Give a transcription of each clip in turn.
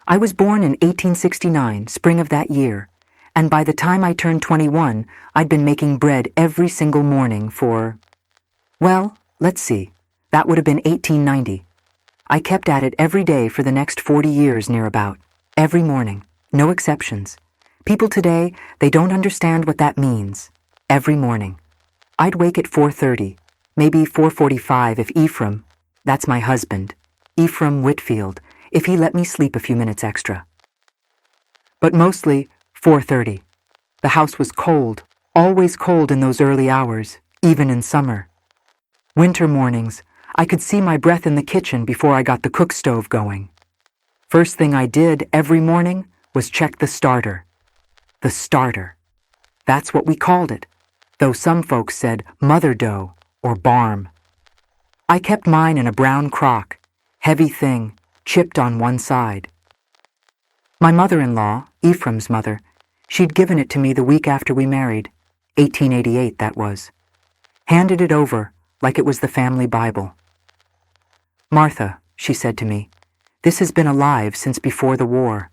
I was born in 1869, spring of that year, and by the time I turned 21, I'd been making bread every single morning for, well, let's see, that would have been 1890. I kept at it every day for the next 40 years near about, every morning, no exceptions. People today, they don't understand what that means. Every morning. I'd wake at 4:30, maybe 4:45 if Ephraim, that's my husband, Ephraim Whitfield, if he let me sleep a few minutes extra. But mostly 4:30. The house was cold, always cold in those early hours, even in summer. Winter mornings, I could see my breath in the kitchen before I got the cook stove going. First thing I did every morning was check the starter. The starter. That's what we called it, though some folks said mother dough or barm. I kept mine in a brown crock, heavy thing, chipped on one side. My mother-in-law, Ephraim's mother, she'd given it to me the week after we married, 1888 that was. Handed it over like it was the family Bible. Martha, she said to me, this has been alive since before the war,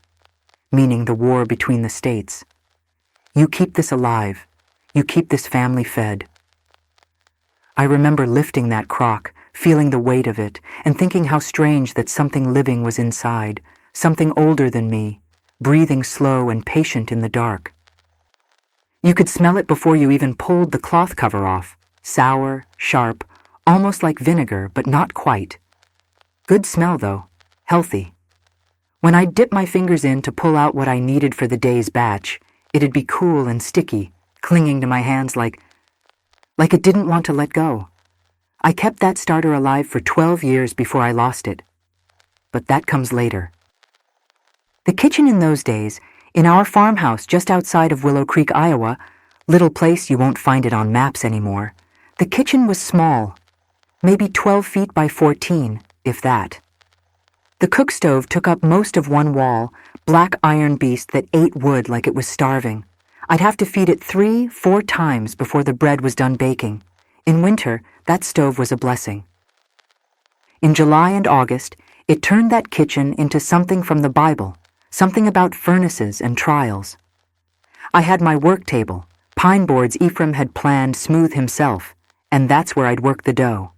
meaning the war between the states. You keep this alive. You keep this family fed. I remember lifting that crock, feeling the weight of it, and thinking how strange that something living was inside, something older than me, breathing slow and patient in the dark. You could smell it before you even pulled the cloth cover off, sour, sharp, almost like vinegar, but not quite. Good smell, though, healthy. When I'd dip my fingers in to pull out what I needed for the day's batch, it'd be cool and sticky, clinging to my hands like it didn't want to let go. I kept that starter alive for 12 years before I lost it. But that comes later. The kitchen in those days, in our farmhouse just outside of Willow Creek, Iowa, little place you won't find it on maps anymore, the kitchen was small, maybe 12 feet by 14, if that. The cook stove took up most of one wall, black iron beast that ate wood like it was starving. I'd have to feed it 3-4 times before the bread was done baking. In winter, that stove was a blessing. In July and August, it turned that kitchen into something from the Bible, something about furnaces and trials. I had my work table, pine boards Ephraim had planned smooth himself, and that's where I'd work the dough.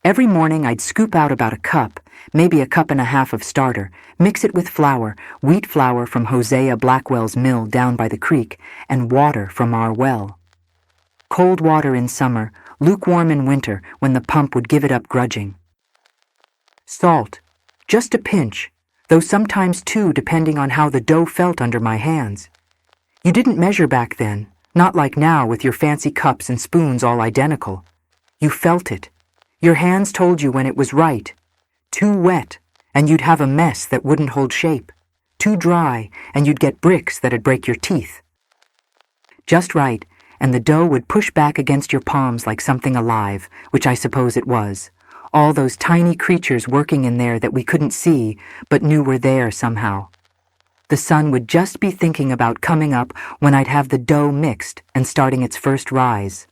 Every morning I'd scoop out about a cup, maybe a cup and a half of starter, mix it with flour, wheat flour from Hosea Blackwell's mill down by the creek, and water from our well. Cold water in summer, lukewarm in winter when the pump would give it up grudging. Salt, just a pinch, though sometimes two depending on how the dough felt under my hands. You didn't measure back then, not like now with your fancy cups and spoons all identical. You felt it. Your hands told you when it was right. Too wet, and you'd have a mess that wouldn't hold shape. Too dry, and you'd get bricks that'd break your teeth. Just right, and the dough would push back against your palms like something alive, which I suppose it was. All those tiny creatures working in there that we couldn't see, but knew were there somehow. The sun would just be thinking about coming up when I'd have the dough mixed and starting its first rise.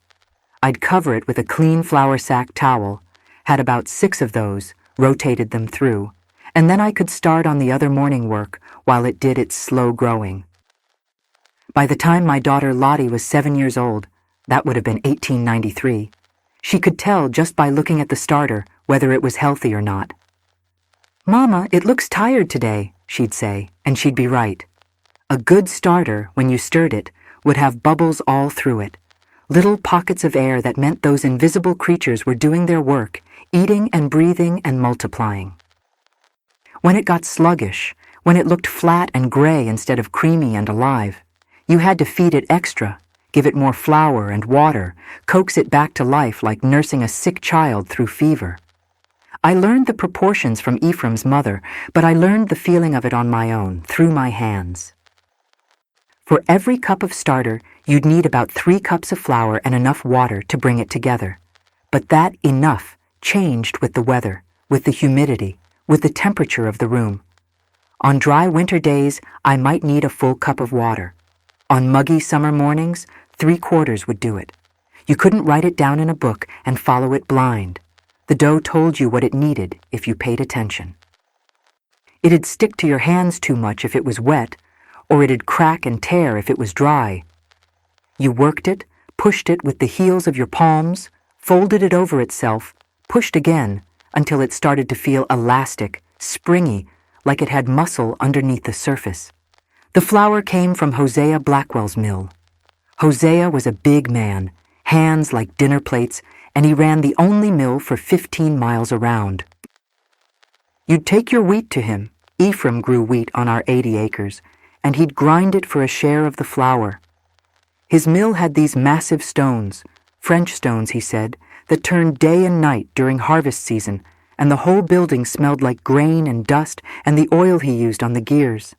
I'd cover it with a clean flour sack towel, had about 6 of those, rotated them through, and then I could start on the other morning work while it did its slow growing. By the time my daughter Lottie was 7 years old, that would have been 1893, she could tell just by looking at the starter whether it was healthy or not. "Mama, it looks tired today," she'd say, and she'd be right. A good starter, when you stirred it, would have bubbles all through it, little pockets of air that meant those invisible creatures were doing their work, eating and breathing and multiplying. When it got sluggish, when it looked flat and gray instead of creamy and alive, you had to feed it extra, give it more flour and water, coax it back to life like nursing a sick child through fever. I learned the proportions from Ephraim's mother, but I learned the feeling of it on my own, through my hands. For every cup of starter, you'd need about 3 cups of flour and enough water to bring it together. But that enough changed with the weather, with the humidity, with the temperature of the room. On dry winter days, I might need a full cup of water. On muggy summer mornings, 3/4 would do it. You couldn't write it down in a book and follow it blind. The dough told you what it needed if you paid attention. It'd stick to your hands too much if it was wet, or it'd crack and tear if it was dry. You worked it, pushed it with the heels of your palms, folded it over itself, pushed again, until it started to feel elastic, springy, like it had muscle underneath the surface. The flour came from Hosea Blackwell's mill. Hosea was a big man, hands like dinner plates, and he ran the only mill for 15 miles around. You'd take your wheat to him. Ephraim grew wheat on our 80 acres, and he'd grind it for a share of the flour. His mill had these massive stones, French stones, he said, that turned day and night during harvest season, and the whole building smelled like grain and dust and the oil he used on the gears.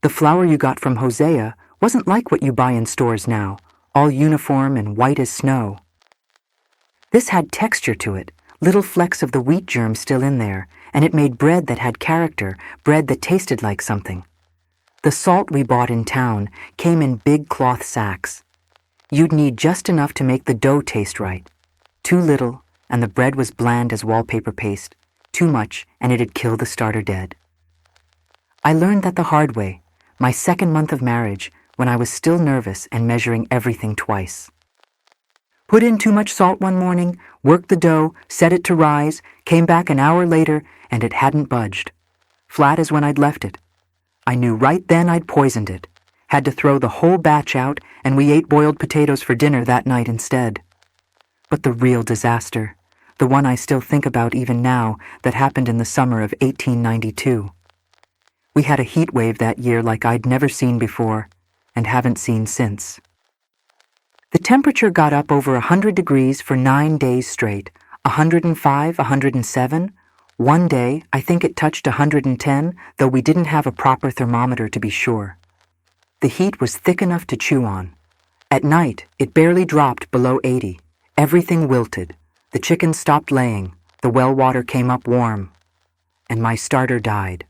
The flour you got from Hosea wasn't like what you buy in stores now, all uniform and white as snow. This had texture to it, little flecks of the wheat germ still in there, and it made bread that had character, bread that tasted like something. The salt we bought in town came in big cloth sacks. You'd need just enough to make the dough taste right. Too little, and the bread was bland as wallpaper paste. Too much, and it'd kill the starter dead. I learned that the hard way, my second month of marriage, when I was still nervous and measuring everything twice. Put in too much salt one morning, worked the dough, set it to rise, came back an hour later, and it hadn't budged. Flat as when I'd left it. I knew right then I'd poisoned it. Had to throw the whole batch out, and we ate boiled potatoes for dinner that night instead. But the real disaster, the one I still think about even now, that happened in the summer of 1892. We had a heat wave that year like I'd never seen before, and haven't seen since. The temperature got up over 100 degrees for 9 days straight, 105, 107. One day, I think it touched 110, though we didn't have a proper thermometer to be sure. The heat was thick enough to chew on. At night, it barely dropped below 80. Everything wilted. The chickens stopped laying. The well water came up warm. And my starter died.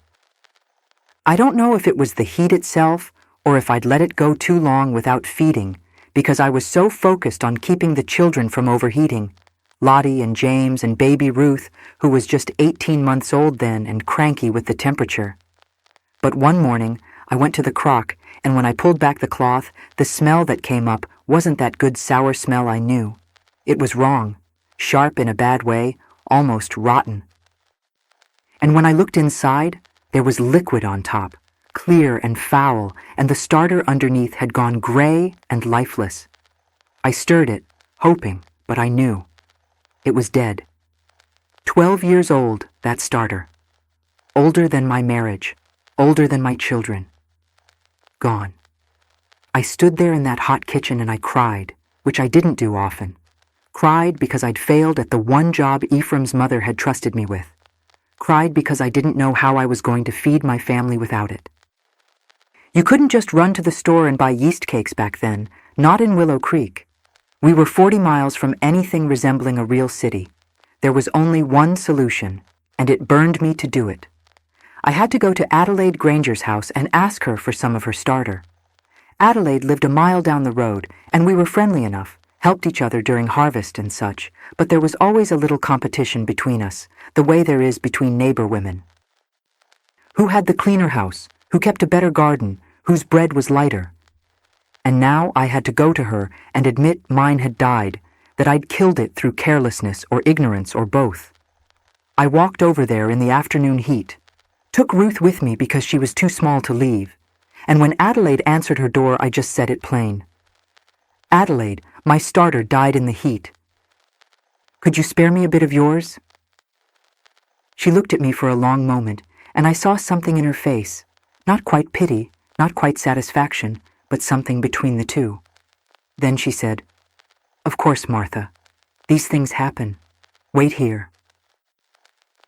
I don't know if it was the heat itself or if I'd let it go too long without feeding, because I was so focused on keeping the children from overheating. Lottie and James and baby Ruth, who was just 18 months old then and cranky with the temperature. But one morning, I went to the crock, and when I pulled back the cloth, the smell that came up wasn't that good sour smell I knew. It was wrong, sharp in a bad way, almost rotten. And when I looked inside, there was liquid on top, clear and foul, and the starter underneath had gone gray and lifeless. I stirred it, hoping, but I knew. It was dead. 12 years old, that starter. Older than my marriage, older than my children. Gone. I stood there in that hot kitchen and I cried, which I didn't do often. Cried because I'd failed at the one job Ephraim's mother had trusted me with. Cried because I didn't know how I was going to feed my family without it. You couldn't just run to the store and buy yeast cakes back then, not in Willow Creek. We were 40 miles from anything resembling a real city. There was only one solution, and it burned me to do it. I had to go to Adelaide Granger's house and ask her for some of her starter. Adelaide lived a mile down the road, and we were friendly enough, helped each other during harvest and such, but there was always a little competition between us, the way there is between neighbor women. Who had the cleaner house? Who kept a better garden? Whose bread was lighter? And now I had to go to her and admit mine had died, that I'd killed it through carelessness or ignorance or both. I walked over there in the afternoon heat, took Ruth with me because she was too small to leave, and when Adelaide answered her door, I just said it plain. Adelaide, my starter died in the heat. Could you spare me a bit of yours? She looked at me for a long moment, and I saw something in her face, not quite pity, not quite satisfaction, but something between the two. Then she said, "Of course, Martha. These things happen. Wait here."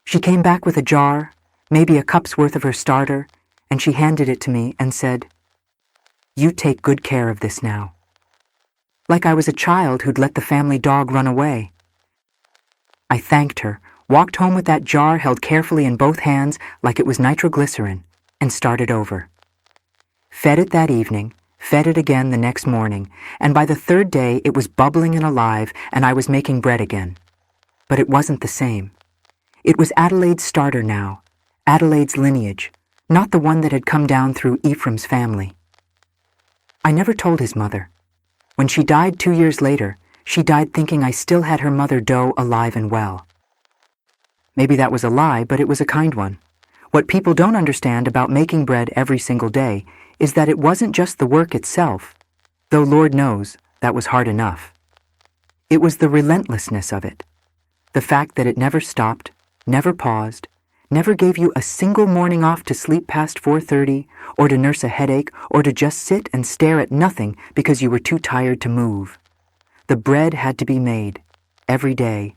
She came back with a jar, maybe a cup's worth of her starter, and she handed it to me and said, "You take good care of this now." Like I was a child who'd let the family dog run away. I thanked her, walked home with that jar held carefully in both hands like it was nitroglycerin, and started over. Fed it that evening, fed it again the next morning, and by the third day it was bubbling and alive, and I was making bread again. But it wasn't the same. It was Adelaide's starter now, Adelaide's lineage, not the one that had come down through Ephraim's family. I never told his mother. When she died 2 years later, she died thinking I still had her mother dough alive and well. Maybe that was a lie, but it was a kind one. What people don't understand about making bread every single day is that it wasn't just the work itself, though Lord knows that was hard enough. It was the relentlessness of it, the fact that it never stopped, never paused, never gave you a single morning off to sleep past 4:30, or to nurse a headache, or to just sit and stare at nothing because you were too tired to move. The bread had to be made, every day.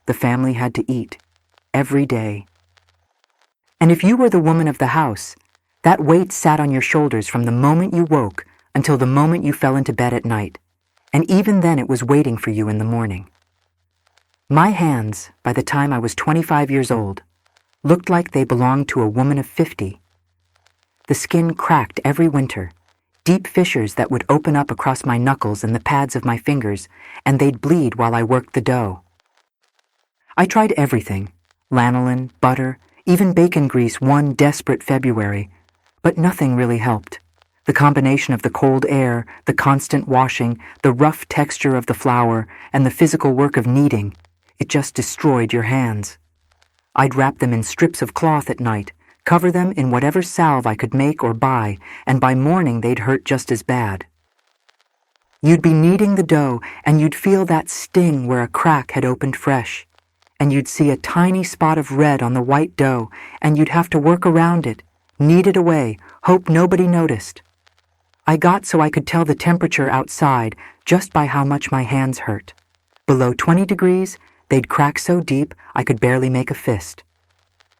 The family had to eat, every day. And if you were the woman of the house, that weight sat on your shoulders from the moment you woke until the moment you fell into bed at night, and even then it was waiting for you in the morning. My hands, by the time I was 25 years old, looked like they belonged to a woman of 50. The skin cracked every winter, deep fissures that would open up across my knuckles and the pads of my fingers, and they'd bleed while I worked the dough. I tried everything, lanolin, butter, even bacon grease one desperate February, but nothing really helped. The combination of the cold air, the constant washing, the rough texture of the flour, and the physical work of kneading, it just destroyed your hands. I'd wrap them in strips of cloth at night, cover them in whatever salve I could make or buy, and by morning they'd hurt just as bad. You'd be kneading the dough, and you'd feel that sting where a crack had opened fresh, and you'd see a tiny spot of red on the white dough, and you'd have to work around it, knead it away, hope nobody noticed. I got so I could tell the temperature outside just by how much my hands hurt. Below 20 degrees, they'd crack so deep I could barely make a fist.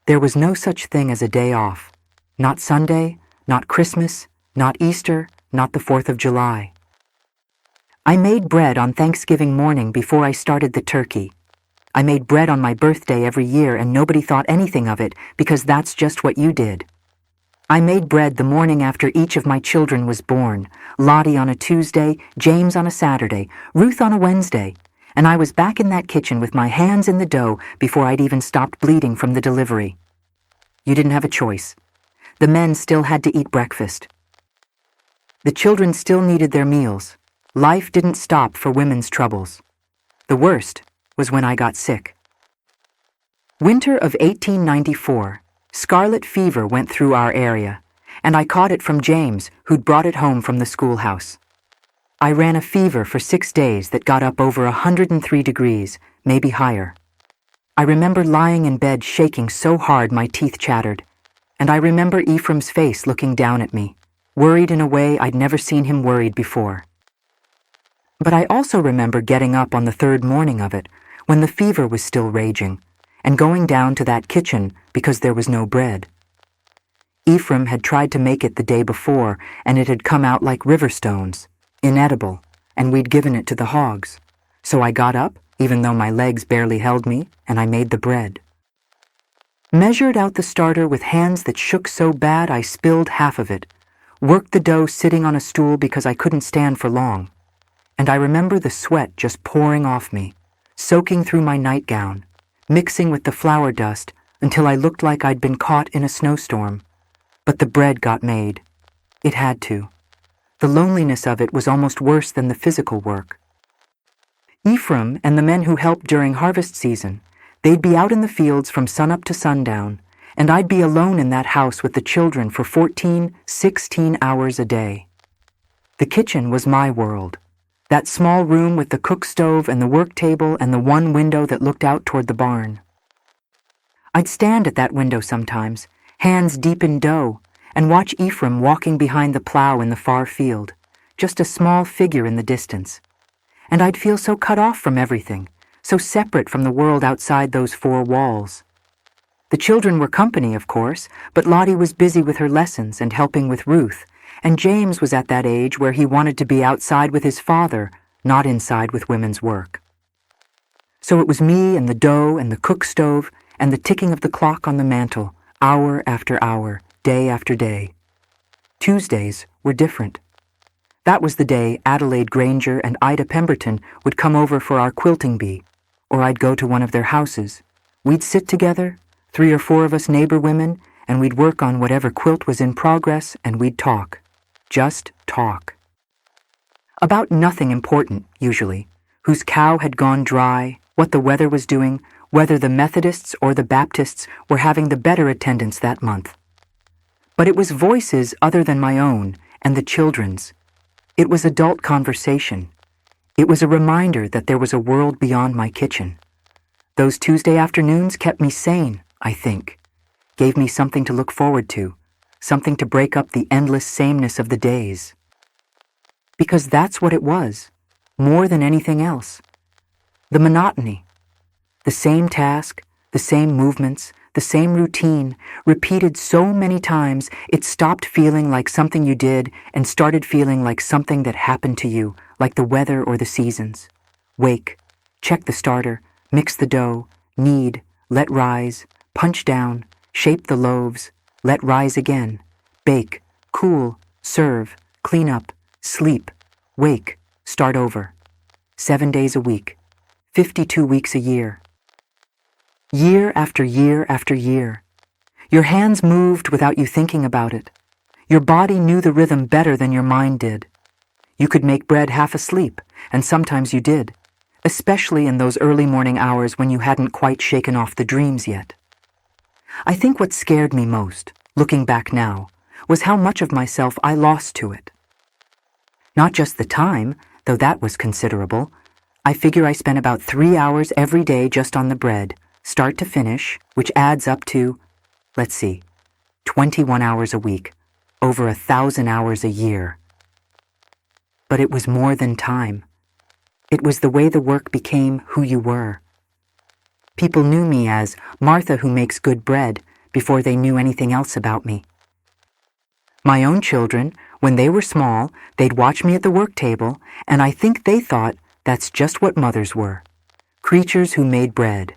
There was no such thing as a day off. Not Sunday, not Christmas, not Easter, not the 4th of July. I made bread on Thanksgiving morning before I started the turkey. I made bread on my birthday every year and nobody thought anything of it because that's just what you did. I made bread the morning after each of my children was born, Lottie on a Tuesday, James on a Saturday, Ruth on a Wednesday, and I was back in that kitchen with my hands in the dough before I'd even stopped bleeding from the delivery. You didn't have a choice. The men still had to eat breakfast. The children still needed their meals. Life didn't stop for women's troubles. The worst was when I got sick. Winter of 1894, scarlet fever went through our area, and I caught it from James, who'd brought it home from the schoolhouse. I ran a fever for 6 days that got up over 103 degrees, maybe higher. I remember lying in bed shaking so hard my teeth chattered, and I remember Ephraim's face looking down at me, worried in a way I'd never seen him worried before. But I also remember getting up on the 3rd morning of it, when the fever was still raging, and going down to that kitchen because there was no bread. Ephraim had tried to make it the day before, and it had come out like river stones, inedible, and we'd given it to the hogs. So I got up, even though my legs barely held me, and I made the bread. Measured out the starter with hands that shook so bad I spilled half of it, worked the dough sitting on a stool because I couldn't stand for long, and I remember the sweat just pouring off me, soaking through my nightgown, mixing with the flour dust until I looked like I'd been caught in a snowstorm. But the bread got made. It had to. The loneliness of it was almost worse than the physical work. Ephraim and the men who helped during harvest season, they'd be out in the fields from sunup to sundown, and I'd be alone in that house with the children for 14, 16 hours a day. The kitchen was my world. That small room with the cook stove and the work table and the one window that looked out toward the barn. I'd stand at that window sometimes, hands deep in dough, and watch Ephraim walking behind the plow in the far field, just a small figure in the distance. And I'd feel so cut off from everything, so separate from the world outside those 4 walls. The children were company, of course, but Lottie was busy with her lessons and helping with Ruth, and James was at that age where he wanted to be outside with his father, not inside with women's work. So it was me and the dough and the cook stove and the ticking of the clock on the mantel, hour after hour, day after day. Tuesdays were different. That was the day Adelaide Granger and Ida Pemberton would come over for our quilting bee, or I'd go to one of their houses. We'd sit together, 3 or 4 of us neighbor women, and we'd work on whatever quilt was in progress, and we'd talk. Just talk. About nothing important, usually. Whose cow had gone dry, what the weather was doing, whether the Methodists or the Baptists were having the better attendance that month. But it was voices other than my own and the children's. It was adult conversation. It was a reminder that there was a world beyond my kitchen. Those Tuesday afternoons kept me sane, I think. Gave me something to look forward to, something to break up the endless sameness of the days. Because that's what it was, more than anything else. The monotony. The same task, the same movements, the same routine, repeated so many times it stopped feeling like something you did and started feeling like something that happened to you, like the weather or the seasons. Wake, check the starter, mix the dough, knead, let rise, punch down, shape the loaves, let rise again, bake, cool, serve, clean up, sleep, wake, start over. 7 days a week, 52 weeks a year. Year after year after year. Your hands moved without you thinking about it. Your body knew the rhythm better than your mind did. You could make bread half asleep, and sometimes you did, especially in those early morning hours when you hadn't quite shaken off the dreams yet. I think what scared me most, looking back now, was how much of myself I lost to it. Not just the time, though that was considerable. I figure I spent about 3 hours every day just on the bread, start to finish, which adds up to, 21 hours a week, over 1,000 hours a year. But it was more than time. It was the way the work became who you were. People knew me as Martha who makes good bread before they knew anything else about me. My own children, when they were small, they'd watch me at the work table, and I think they thought that's just what mothers were, creatures who made bread.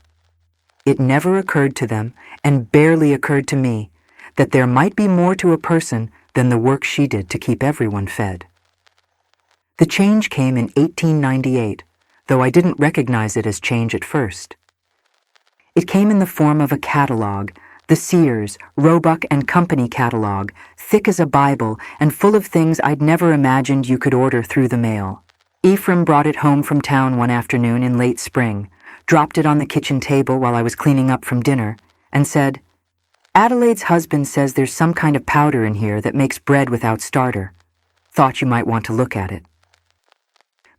It never occurred to them, and barely occurred to me, that there might be more to a person than the work she did to keep everyone fed. The change came in 1898, though I didn't recognize it as change at first. It came in the form of a catalog, the Sears, Roebuck and Company catalog, thick as a Bible and full of things I'd never imagined you could order through the mail. Ephraim brought it home from town one afternoon in late spring, dropped it on the kitchen table while I was cleaning up from dinner, and said, "Adelaide's husband says there's some kind of powder in here that makes bread without starter. Thought you might want to look at it."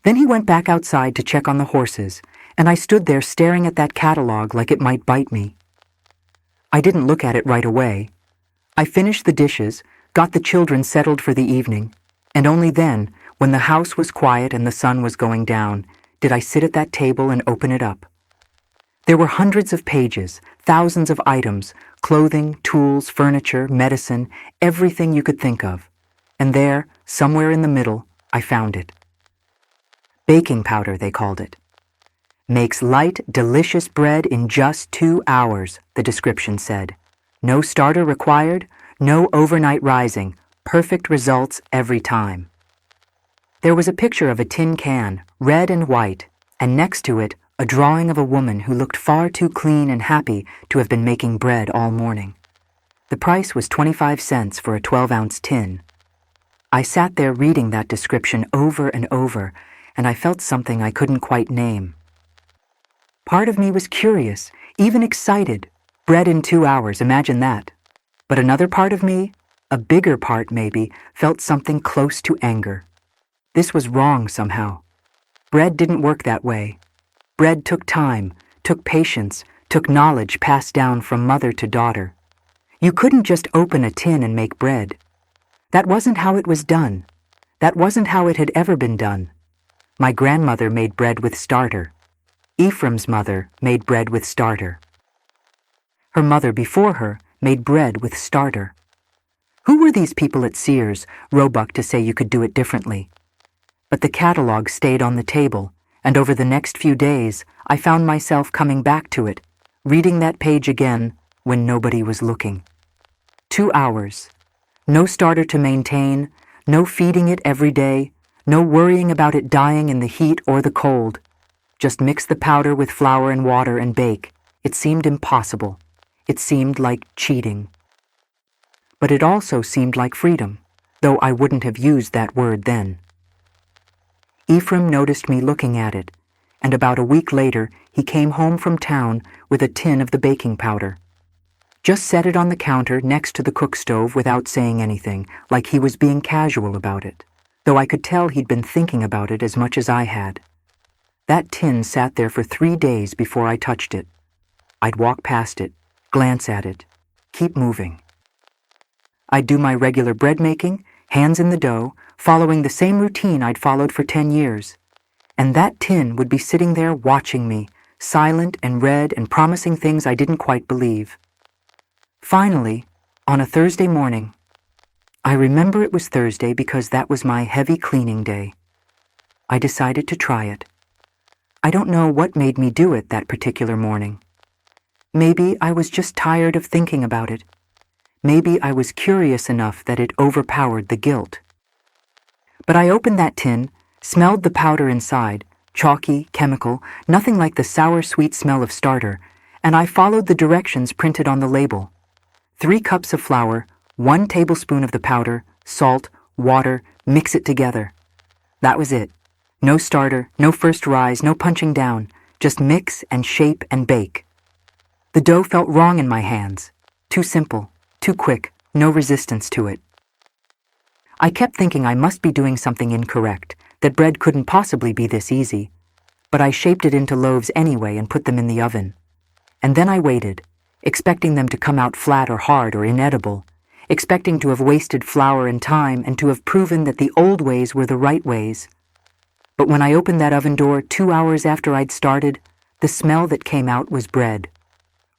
Then he went back outside to check on the horses, and I stood there staring at that catalog like it might bite me. I didn't look at it right away. I finished the dishes, got the children settled for the evening, and only then, when the house was quiet and the sun was going down, did I sit at that table and open it up. There were hundreds of pages, thousands of items, clothing, tools, furniture, medicine, everything you could think of. And there, somewhere in the middle, I found it. Baking powder, they called it. Makes light, delicious bread in just 2 hours, the description said. No starter required, no overnight rising, perfect results every time. There was a picture of a tin can, red and white, and next to it, a drawing of a woman who looked far too clean and happy to have been making bread all morning. The price was 25 cents for a 12-ounce tin. I sat there reading that description over and over, and I felt something I couldn't quite name. Part of me was curious, even excited. Bread in 2 hours, imagine that. But another part of me, a bigger part maybe, felt something close to anger. This was wrong somehow. Bread didn't work that way. Bread took time, took patience, took knowledge passed down from mother to daughter. You couldn't just open a tin and make bread. That wasn't how it was done. That wasn't how it had ever been done. My grandmother made bread with starter. Ephraim's mother made bread with starter. Her mother before her made bread with starter. Who were these people at Sears, Roebuck, to say you could do it differently? But the catalog stayed on the table, and over the next few days, I found myself coming back to it, reading that page again when nobody was looking. 2 hours. No starter to maintain, no feeding it every day, no worrying about it dying in the heat or the cold. Just mix the powder with flour and water and bake. It seemed impossible. It seemed like cheating. but it also seemed like freedom, though I wouldn't have used that word then. Ephraim noticed me looking at it, and about a week later he came home from town with a tin of the baking powder. Just set it on the counter next to the cook stove without saying anything, like he was being casual about it, though I could tell he'd been thinking about it as much as I had. That tin sat there for 3 days before I touched it. I'd walk past it, glance at it, keep moving. I'd do my regular bread making, hands in the dough, following the same routine I'd followed for 10 years. And that tin would be sitting there watching me, silent and red and promising things I didn't quite believe. Finally, on a Thursday morning, I remember it was Thursday because that was my heavy cleaning day, I decided to try it. I don't know what made me do it that particular morning. Maybe I was just tired of thinking about it. Maybe I was curious enough that it overpowered the guilt. But I opened that tin, smelled the powder inside, chalky, chemical, nothing like the sour, sweet smell of starter, and I followed the directions printed on the label. 3 cups of flour, 1 tablespoon of the powder, salt, water, mix it together. That was it. No starter, no first rise, no punching down, just mix and shape and bake. The dough felt wrong in my hands. Too simple, too quick, no resistance to it. I kept thinking I must be doing something incorrect, that bread couldn't possibly be this easy. But I shaped it into loaves anyway and put them in the oven. And then I waited, expecting them to come out flat or hard or inedible, expecting to have wasted flour and time and to have proven that the old ways were the right ways. But when I opened that oven door 2 hours after I'd started, the smell that came out was bread.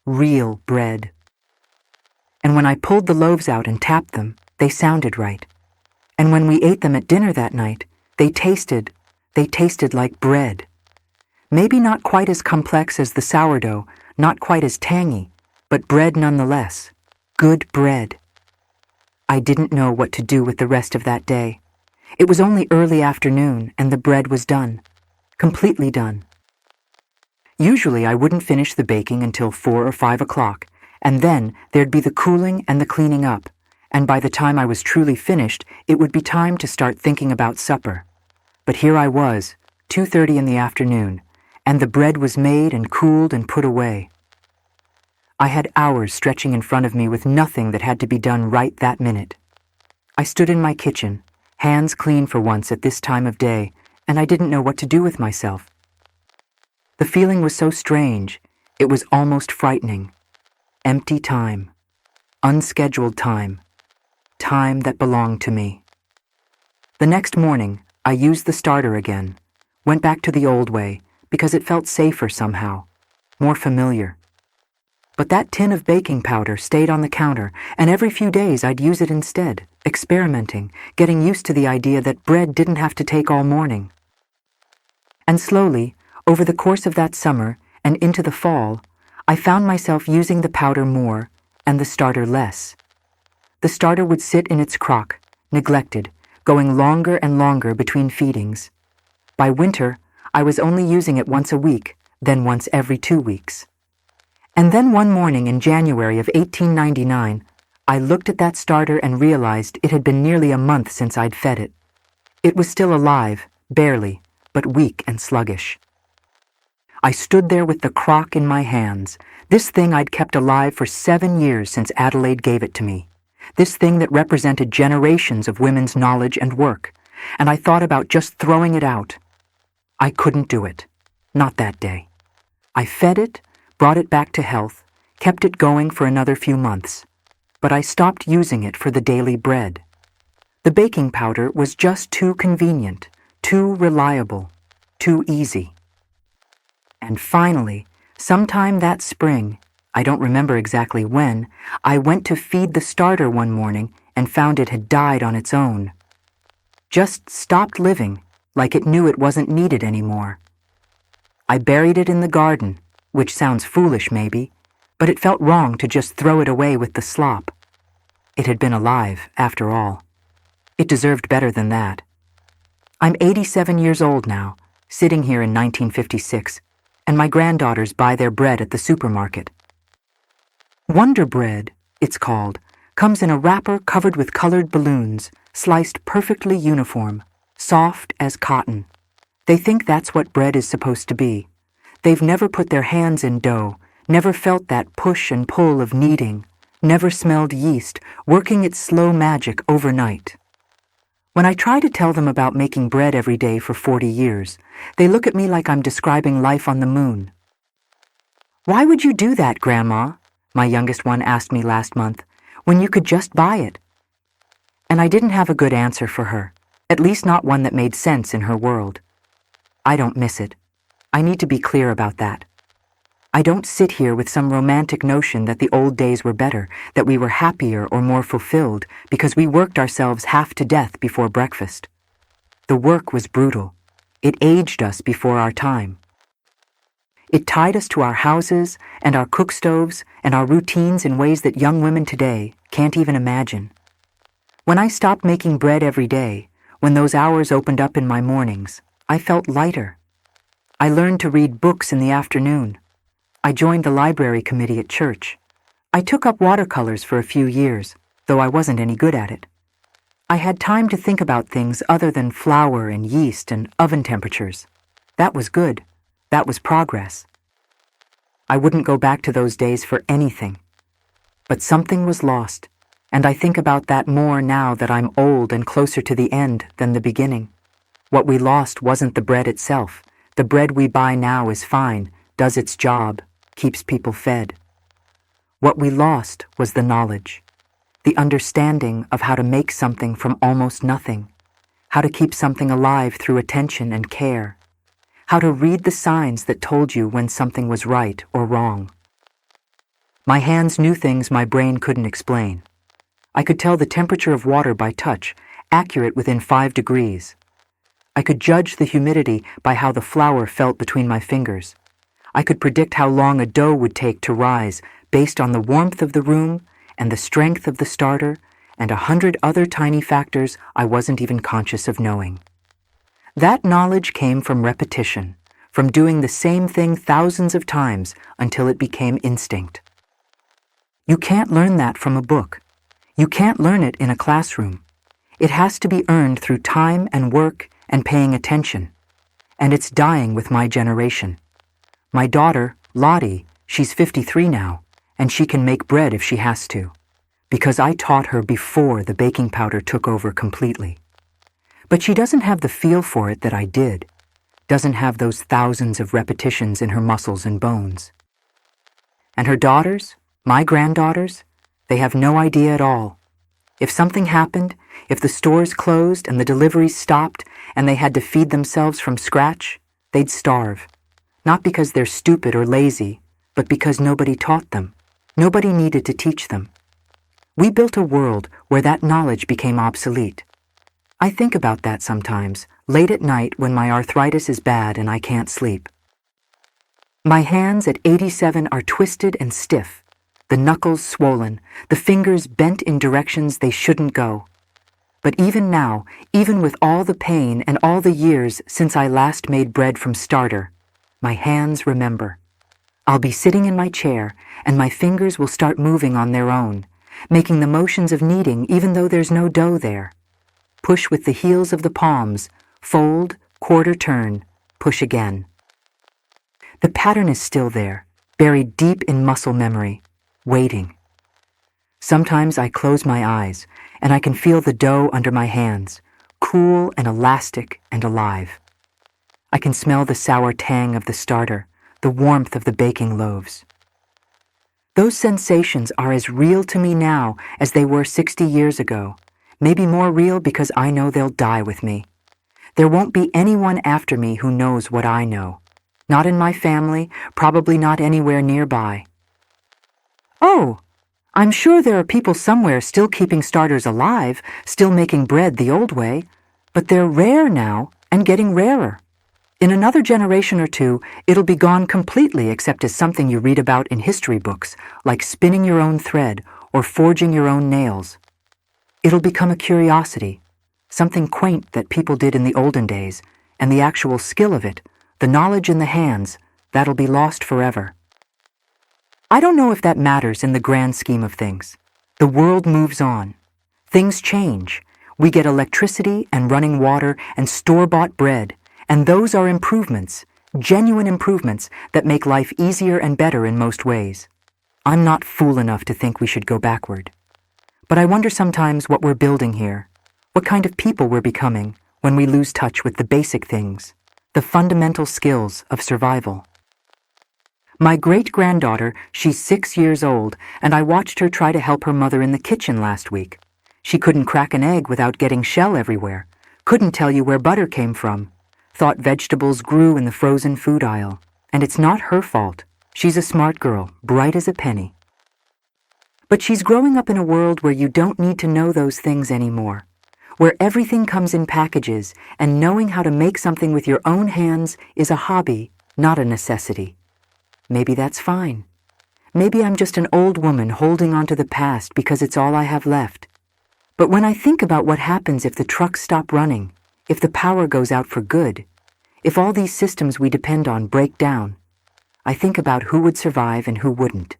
Real bread. And when I pulled the loaves out and tapped them, they sounded right. And when we ate them at dinner that night, they tasted like bread. Maybe not quite as complex as the sourdough, not quite as tangy, but bread nonetheless. Good bread. I didn't know what to do with the rest of that day. It was only early afternoon, and the bread was done. Completely done. Usually I wouldn't finish the baking until 4 or 5 o'clock, and then there'd be the cooling and the cleaning up, and by the time I was truly finished, it would be time to start thinking about supper. But here I was, 2:30 in the afternoon, and the bread was made and cooled and put away. I had hours stretching in front of me with nothing that had to be done right that minute. I stood in my kitchen, hands clean for once at this time of day, and I didn't know what to do with myself. The feeling was so strange, it was almost frightening. Empty time. Unscheduled time. Time that belonged to me. The next morning, I used the starter again, went back to the old way, because it felt safer somehow, more familiar. But that tin of baking powder stayed on the counter, and every few days I'd use it instead, experimenting, getting used to the idea that bread didn't have to take all morning. And slowly, over the course of that summer and into the fall, I found myself using the powder more and the starter less. The starter would sit in its crock, neglected, going longer and longer between feedings. By winter, I was only using it once a week, then once every 2 weeks. And then one morning in January of 1899, I looked at that starter and realized it had been nearly a month since I'd fed it. It was still alive, barely, but weak and sluggish. I stood there with the crock in my hands, this thing I'd kept alive for 7 years since Adelaide gave it to me, this thing that represented generations of women's knowledge and work, and I thought about just throwing it out. I couldn't do it. Not that day. I fed it, brought it back to health, kept it going for another few months, but I stopped using it for the daily bread. The baking powder was just too convenient, too reliable, too easy. And finally, sometime that spring, I don't remember exactly when, I went to feed the starter one morning and found it had died on its own. Just stopped living, like it knew it wasn't needed anymore. I buried it in the garden, which sounds foolish maybe, but it felt wrong to just throw it away with the slop. It had been alive, after all. It deserved better than that. I'm 87 years old now, sitting here in 1956, and my granddaughters buy their bread at the supermarket. Wonder Bread, it's called, Comes in a wrapper covered with colored balloons, sliced perfectly uniform, soft as cotton. They think that's what bread is supposed to be. They've never put their hands in dough, never felt that push and pull of kneading, never smelled yeast working its slow magic overnight. When I try to tell them about making bread every day for 40 years, they look at me like I'm describing life on the moon. "Why would you do that, Grandma?" my youngest one asked me last month, "when you could just buy it?" And I didn't have a good answer for her, at least not one that made sense in her world. I don't miss it. I need to be clear about that. I don't sit here with some romantic notion that the old days were better, that we were happier or more fulfilled because we worked ourselves half to death before breakfast. The work was brutal. It aged us before our time. It tied us to our houses and our cook stoves and our routines in ways that young women today can't even imagine. When I stopped making bread every day, when those hours opened up in my mornings, I felt lighter. I learned to read books in the afternoon. I joined the library committee at church. I took up watercolors for a few years, though I wasn't any good at it. I had time to think about things other than flour and yeast and oven temperatures. That was good. That was progress. I wouldn't go back to those days for anything. But something was lost, and I think about that more now that I'm old and closer to the end than the beginning. What we lost wasn't the bread itself. The bread we buy now is fine, does its job, keeps people fed. What we lost was the knowledge, the understanding of how to make something from almost nothing, how to keep something alive through attention and care, how to read the signs that told you when something was right or wrong. My hands knew things my brain couldn't explain. I could tell the temperature of water by touch, accurate within 5 degrees. I could judge the humidity by how the flour felt between my fingers. I could predict how long a dough would take to rise based on the warmth of the room and the strength of the starter and 100 other tiny factors I wasn't even conscious of knowing. That knowledge came from repetition, from doing the same thing thousands of times until it became instinct. You can't learn that from a book. You can't learn it in a classroom. It has to be earned through time and work and paying attention. And it's dying with my generation. My daughter, Lottie, she's 53 now, and she can make bread if she has to, because I taught her before the baking powder took over completely. But she doesn't have the feel for it that I did, doesn't have those thousands of repetitions in her muscles and bones. And her daughters, my granddaughters, they have no idea at all. If something happened, if the stores closed and the deliveries stopped and they had to feed themselves from scratch, they'd starve. Not because they're stupid or lazy, but because nobody taught them. Nobody needed to teach them. We built a world where that knowledge became obsolete. I think about that sometimes, late at night when my arthritis is bad and I can't sleep. My hands at 87 are twisted and stiff, the knuckles swollen, the fingers bent in directions they shouldn't go. But even now, even with all the pain and all the years since I last made bread from starter, my hands remember. I'll be sitting in my chair, and my fingers will start moving on their own, making the motions of kneading even though there's no dough there. Push with the heels of the palms, fold, quarter turn, push again. The pattern is still there, buried deep in muscle memory, waiting. Sometimes I close my eyes, and I can feel the dough under my hands, cool and elastic and alive. I can smell the sour tang of the starter, the warmth of the baking loaves. Those sensations are as real to me now as they were 60 years ago, maybe more real because I know they'll die with me. There won't be anyone after me who knows what I know. Not in my family, probably not anywhere nearby. Oh, I'm sure there are people somewhere still keeping starters alive, still making bread the old way, but they're rare now and getting rarer. In another generation or two, it'll be gone completely except as something you read about in history books, like spinning your own thread or forging your own nails. It'll become a curiosity, something quaint that people did in the olden days, and the actual skill of it, the knowledge in the hands, that'll be lost forever. I don't know if that matters in the grand scheme of things. The world moves on. Things change. We get electricity and running water and store-bought bread, and those are improvements, genuine improvements that make life easier and better in most ways. I'm not fool enough to think we should go backward. But I wonder sometimes what we're building here, what kind of people we're becoming when we lose touch with the basic things, the fundamental skills of survival. My great-granddaughter, she's 6 years old, and I watched her try to help her mother in the kitchen last week. She couldn't crack an egg without getting shell everywhere, couldn't tell you where butter came from, thought vegetables grew in the frozen food aisle. And it's not her fault. She's a smart girl, bright as a penny. But she's growing up in a world where you don't need to know those things anymore, where everything comes in packages, and knowing how to make something with your own hands is a hobby, not a necessity. Maybe that's fine. Maybe I'm just an old woman holding on to the past because it's all I have left. But when I think about what happens if the trucks stop running, if the power goes out for good, if all these systems we depend on break down, I think about who would survive and who wouldn't.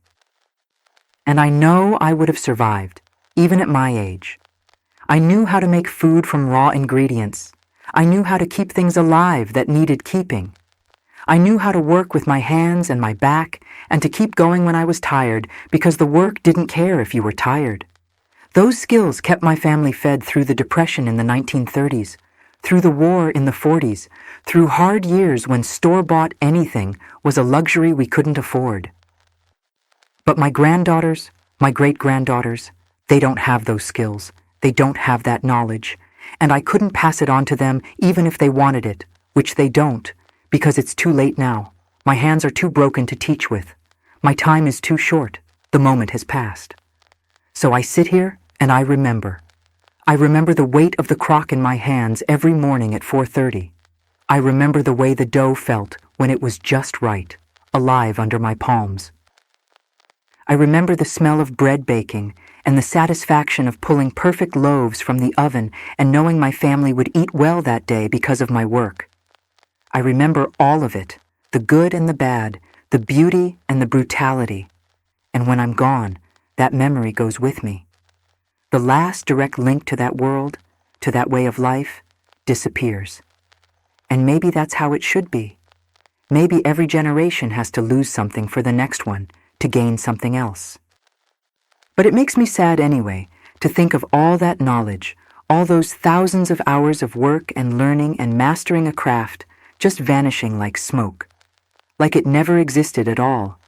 And I know I would have survived, even at my age. I knew how to make food from raw ingredients. I knew how to keep things alive that needed keeping. I knew how to work with my hands and my back and to keep going when I was tired because the work didn't care if you were tired. Those skills kept my family fed through the Depression in the 1930s, through the war in the 40s, through hard years when store-bought anything was a luxury we couldn't afford. But my granddaughters, my great-granddaughters, they don't have those skills. They don't have that knowledge. And I couldn't pass it on to them even if they wanted it, which they don't, because it's too late now. My hands are too broken to teach with. My time is too short. The moment has passed. So I sit here and I remember. I remember the weight of the crock in my hands every morning at 4:30. I remember the way the dough felt when it was just right, alive under my palms. I remember the smell of bread baking and the satisfaction of pulling perfect loaves from the oven and knowing my family would eat well that day because of my work. I remember all of it, the good and the bad, the beauty and the brutality. And when I'm gone, that memory goes with me. The last direct link to that world, to that way of life, disappears. And maybe that's how it should be. Maybe every generation has to lose something for the next one to gain something else. But it makes me sad anyway to think of all that knowledge, all those thousands of hours of work and learning and mastering a craft just vanishing like smoke, like it never existed at all.